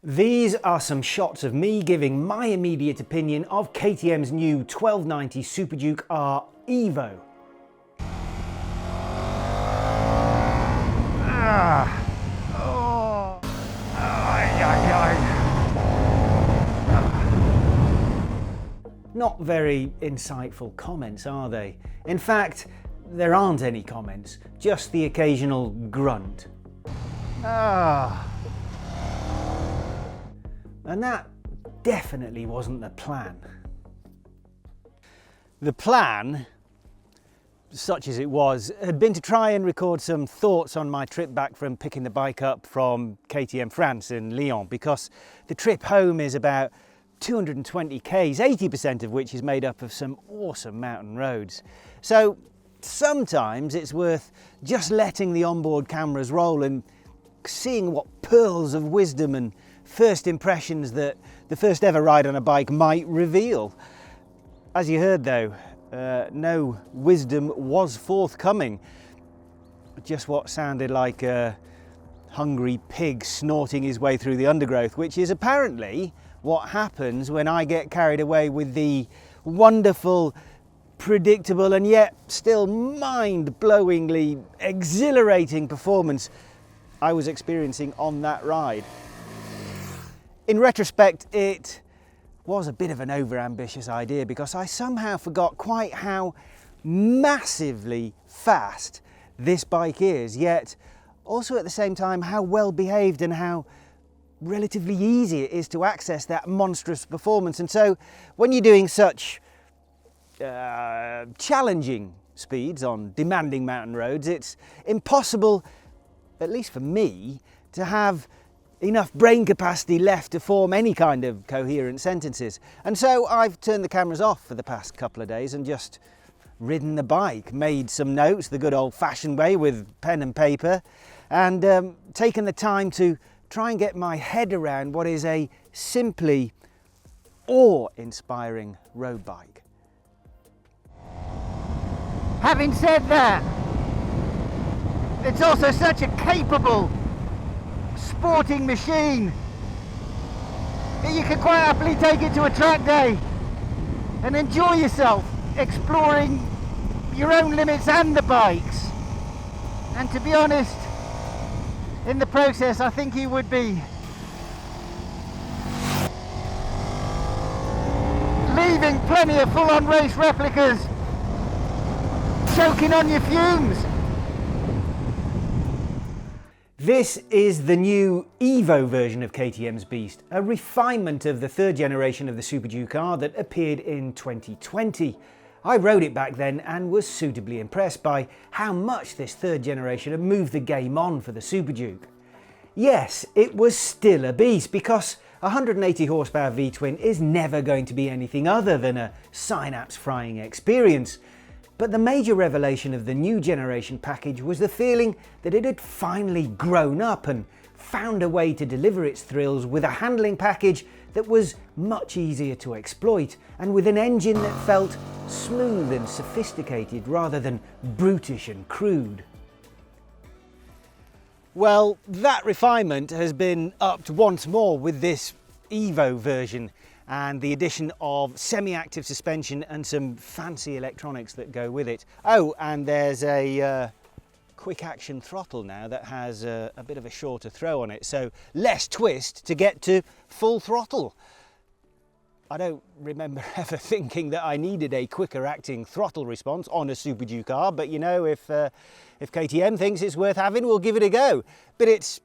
These are some shots of me giving my immediate opinion of KTM's new 1290 Super Duke R Evo. Not very insightful comments, are they? In fact, there aren't any comments, just the occasional grunt. And that definitely wasn't the plan. The plan, such as it was, had been to try and record some thoughts on my trip back from picking the bike up from KTM France in Lyon, because the trip home is about 220 k's, 80% of which is made up of some awesome mountain roads. So sometimes it's worth just letting the onboard cameras roll and seeing what pearls of wisdom and first impressions that the first ever ride on a bike might reveal. As you heard though, no wisdom was forthcoming. Just what sounded like a hungry pig snorting his way through the undergrowth, which is apparently what happens when I get carried away with the wonderful, predictable and yet still mind-blowingly exhilarating performance I was experiencing on that ride. In retrospect, it was a bit of an overambitious idea because I somehow forgot quite how massively fast this bike is, yet also at the same time how well behaved and how relatively easy it is to access that monstrous performance. And so when you're doing such challenging speeds on demanding mountain roads, it's impossible, at least for me, to have enough brain capacity left to form any kind of coherent sentences. And so I've turned the cameras off for the past couple of days and just ridden the bike, made some notes the good old-fashioned way with pen and paper, and taken the time to try and get my head around what is a simply awe-inspiring road bike. Having said that, it's also such a capable sporting machine that you can quite happily take it to a track day and enjoy yourself exploring your own limits and the bikes. And to be honest, in the process I think you would be leaving plenty of full-on race replicas choking on your fumes. This is the new Evo version of KTM's beast, a refinement of the third generation of the Super Duke R that appeared in 2020. I rode it back then and was suitably impressed by how much this third generation had moved the game on for the Super Duke. Yes, it was still a beast because a 180 horsepower V-twin is never going to be anything other than a synapse-frying experience. But the major revelation of the new generation package was the feeling that it had finally grown up and found a way to deliver its thrills with a handling package that was much easier to exploit and with an engine that felt smooth and sophisticated rather than brutish and crude. Well, that refinement has been upped once more with this Evo version and the addition of semi-active suspension and some fancy electronics that go with it. Oh, and there's a quick action throttle now that has a bit of a shorter throw on it, so less twist to get to full throttle. I don't remember ever thinking that I needed a quicker acting throttle response on a Super Duke R, but you know, if KTM thinks it's worth having, we'll give it a go. But it's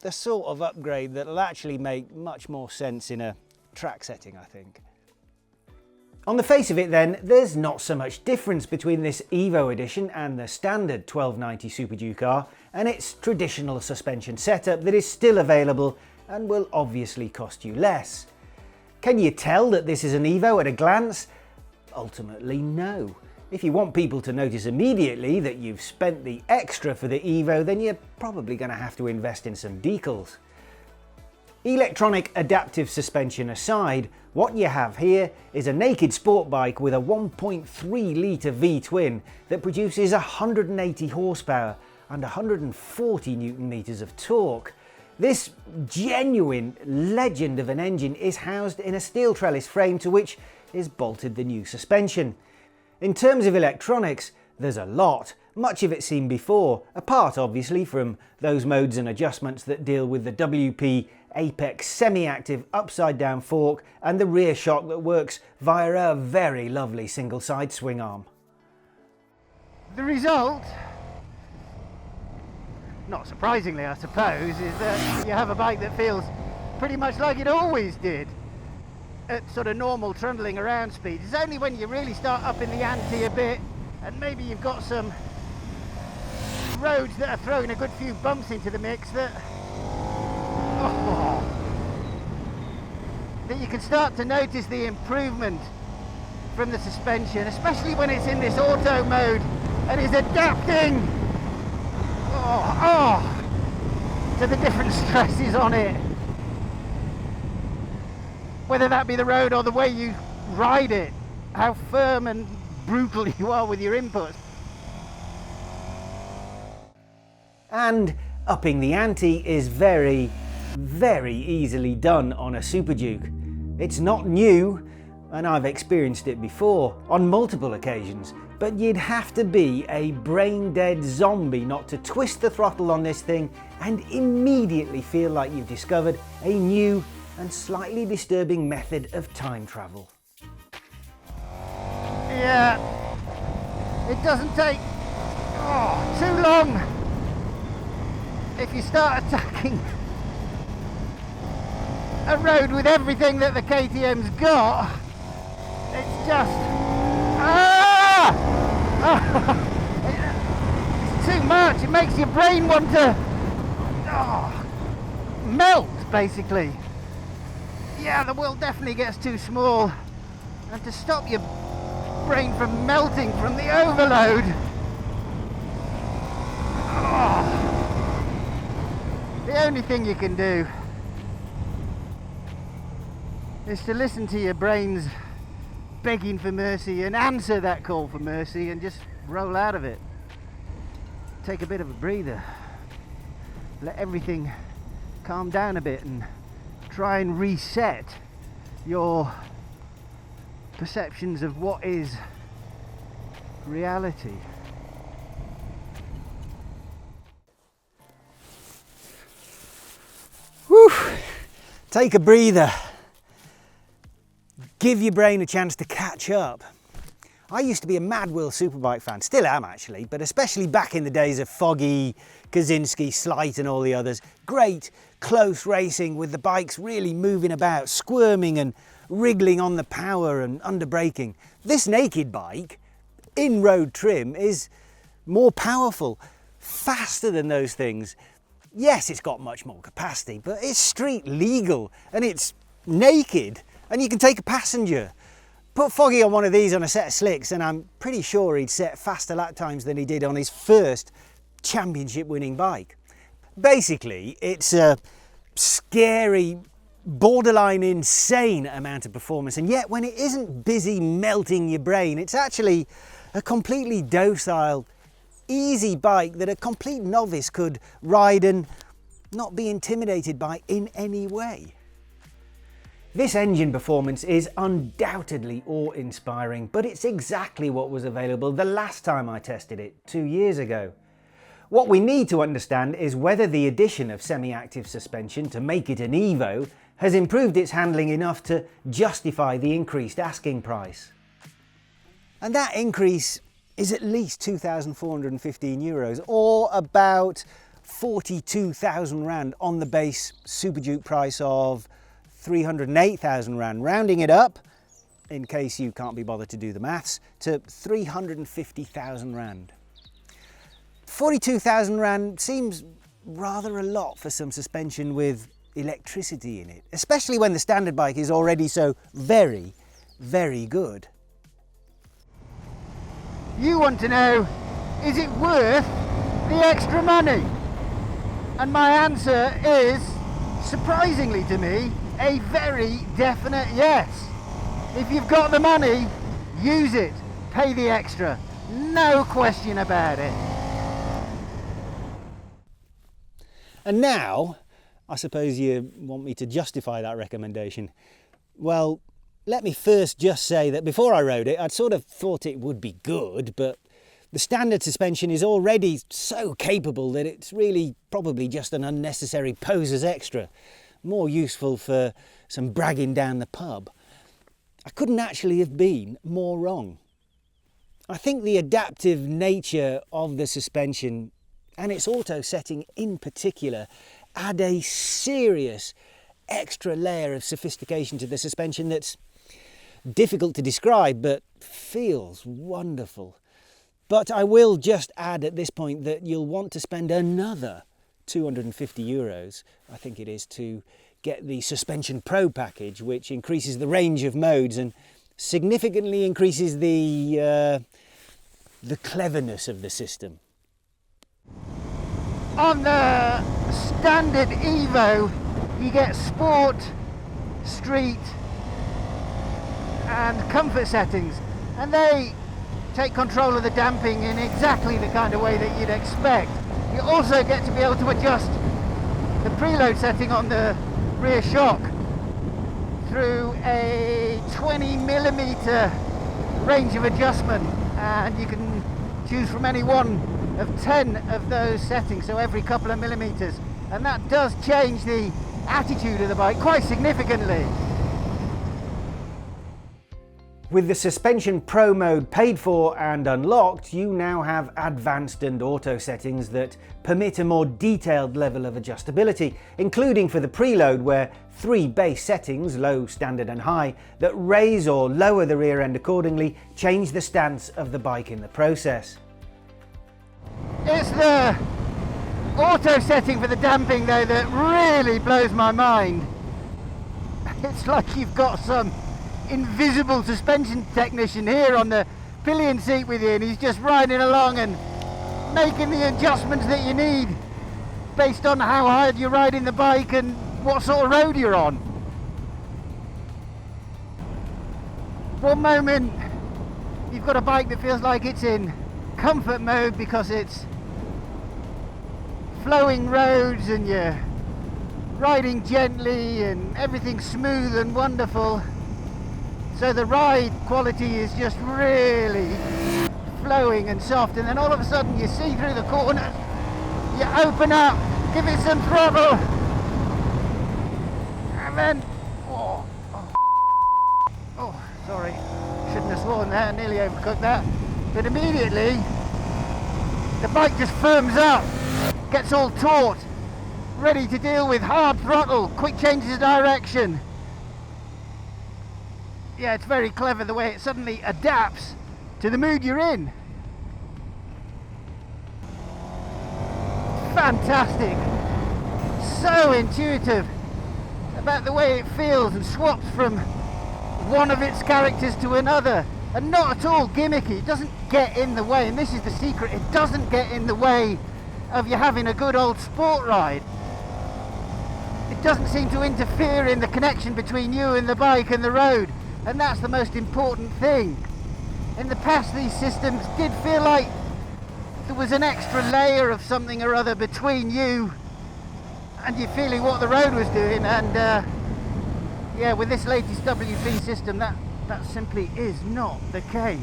the sort of upgrade that'll actually make much more sense in a track setting, I think. On the face of it then, there's not so much difference between this Evo edition and the standard 1290 Super Duke R and its traditional suspension setup that is still available and will obviously cost you less. Can you tell that this is an Evo at a glance? Ultimately, no. If you want people to notice immediately that you've spent the extra for the Evo, then you're probably going to have to invest in some decals. Electronic adaptive suspension aside, what you have here is a naked sport bike with a 1.3 litre V-twin that produces 180 horsepower and 140 Newton meters of torque. This genuine legend of an engine is housed in a steel trellis frame to which is bolted the new suspension. In terms of electronics, there's a lot, much of it seen before, apart obviously from those modes and adjustments that deal with the WP Apex semi-active upside down fork and the rear shock that works via a very lovely single side swing arm. The result, not surprisingly I suppose, is that you have a bike that feels pretty much like it always did at sort of normal trundling around speed. It's only when you really start upping the ante a bit and maybe you've got some roads that are throwing a good few bumps into the mix that you can start to notice the improvement from the suspension, especially when it's in this auto mode and is adapting to the different stresses on it, whether that be the road or the way you ride it, how firm and brutal you are with your inputs. And upping the ante is very, very easily done on a Super Duke. It's not new, and I've experienced it before on multiple occasions, but you'd have to be a brain-dead zombie not to twist the throttle on this thing and immediately feel like you've discovered a new and slightly disturbing method of time travel. Yeah, it doesn't take too long if you start attacking a road with everything that the KTM's got. It's just it's too much. It makes your brain want to melt, basically. Yeah, the world definitely gets too small, and to stop your brain from melting from the overload, the only thing you can do is to listen to your brains begging for mercy and answer that call for mercy and just roll out of it. Take a bit of a breather, let everything calm down a bit and try and reset your perceptions of what is reality. Whew. Take a breather. Give your brain a chance to catch up. I used to be a Mad World Superbike fan, still am actually, but especially back in the days of Foggy, Kaczynski, Slight and all the others. Great close racing with the bikes really moving about, squirming and wriggling on the power and under braking. This naked bike, in road trim, is more powerful, faster than those things. Yes, it's got much more capacity, but it's street legal and it's naked and you can take a passenger. Put Foggy on one of these on a set of slicks and I'm pretty sure he'd set faster lap times than he did on his first championship winning bike. Basically, it's a scary, borderline insane amount of performance, and yet when it isn't busy melting your brain, it's actually a completely docile, easy bike that a complete novice could ride and not be intimidated by in any way. This engine performance is undoubtedly awe-inspiring, but it's exactly what was available the last time I tested it 2 years ago. What we need to understand is whether the addition of semi-active suspension to make it an Evo has improved its handling enough to justify the increased asking price. And that increase is at least €2,415 or about 42,000 Rand on the base Super Duke price of 308,000 Rand, rounding it up, in case you can't be bothered to do the maths, to 350,000 Rand. 42,000 Rand seems rather a lot for some suspension with electricity in it, especially when the standard bike is already so very, very good. You want to know, is it worth the extra money? And my answer is, surprisingly to me, a very definite yes. If you've got the money, use it, pay the extra, no question about it. And now, I suppose you want me to justify that recommendation. Well, let me first just say that before I rode it, I'd sort of thought it would be good, but the standard suspension is already so capable that it's really probably just an unnecessary poser's extra, more useful for some bragging down the pub. I couldn't actually have been more wrong. I think the adaptive nature of the suspension, and its auto setting in particular, add a serious extra layer of sophistication to the suspension that's difficult to describe but feels wonderful. But I will just add at this point that you'll want to spend another €250, I think it is, to get the Suspension Pro package, which increases the range of modes and significantly increases the cleverness of the system. On the standard Evo, you get Sport, Street and Comfort settings, and they take control of the damping in exactly the kind of way that you'd expect. You also get to be able to adjust the preload setting on the rear shock through a 20mm range of adjustment, and you can choose from any one of 10 of those settings, so every couple of millimeters, and that does change the attitude of the bike quite significantly. With the Suspension Pro mode paid for and unlocked, you now have advanced and auto settings that permit a more detailed level of adjustability, including for the preload, where 3 base settings, low, standard and high, that raise or lower the rear end accordingly, change the stance of the bike in the process. It's the auto setting for the damping though that really blows my mind. It's like you've got some invisible suspension technician here on the pillion seat with you, and he's just riding along and making the adjustments that you need based on how hard you're riding the bike and what sort of road you're on. One moment you've got a bike that feels like it's in comfort mode because it's flowing roads and you're riding gently and everything's smooth and wonderful. So the ride quality is just really flowing and soft, and then all of a sudden you see through the corners, you open up, give it some throttle, and then, sorry, shouldn't have sworn there, nearly overcooked that, but immediately the bike just firms up, gets all taut, ready to deal with hard throttle, quick changes of direction. Yeah, it's very clever the way it suddenly adapts to the mood you're in. Fantastic. So intuitive about the way it feels and swaps from one of its characters to another. And not at all gimmicky. It doesn't get in the way, and this is the secret, it doesn't get in the way of you having a good old sport ride. It doesn't seem to interfere in the connection between you and the bike and the road. And that's the most important thing. In the past, these systems did feel like there was an extra layer of something or other between you and you feeling what the road was doing, and yeah, with this latest WP system, that simply is not the case.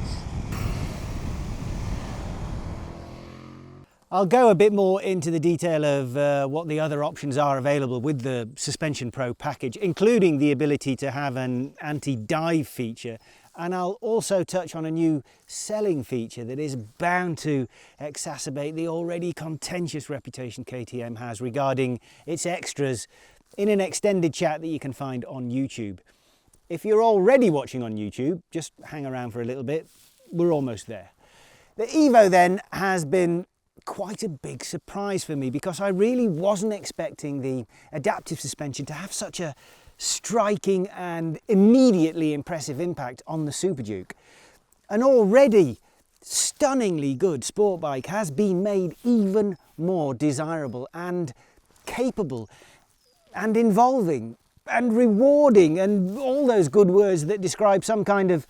I'll go a bit more into the detail of what the other options are available with the Suspension Pro package, including the ability to have an anti-dive feature, and I'll also touch on a new selling feature that is bound to exacerbate the already contentious reputation KTM has regarding its extras in an extended chat that you can find on YouTube. If you're already watching on YouTube, just hang around for a little bit, we're almost there. The Evo then has been quite a big surprise for me because I really wasn't expecting the adaptive suspension to have such a striking and immediately impressive impact on the Super Duke. An already stunningly good sport bike has been made even more desirable and capable and involving and rewarding and all those good words that describe some kind of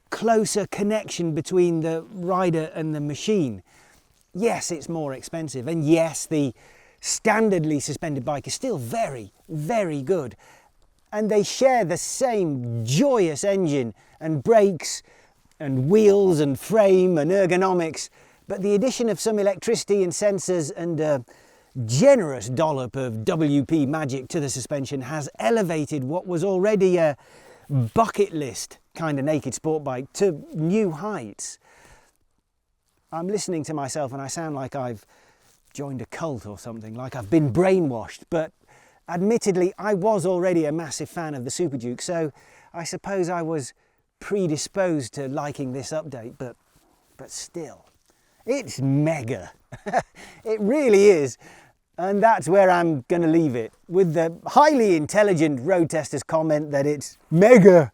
closer connection between the rider and the machine. Yes, it's more expensive, and yes, the standardly suspended bike is still very, very good. And they share the same joyous engine and brakes and wheels and frame and ergonomics, but the addition of some electricity and sensors and a generous dollop of WP magic to the suspension has elevated what was already a bucket list kind of naked sport bike to new heights. I'm listening to myself and I sound like I've joined a cult or something, like I've been brainwashed, but admittedly I was already a massive fan of the Super Duke, so I suppose I was predisposed to liking this update, but still, it's mega. It really is. And that's where I'm going to leave it, with the highly intelligent road tester's comment that it's mega.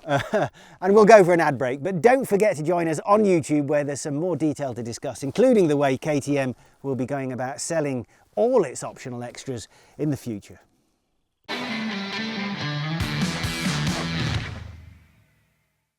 And we'll go for an ad break, but don't forget to join us on YouTube, where there's some more detail to discuss, including the way KTM will be going about selling all its optional extras in the future.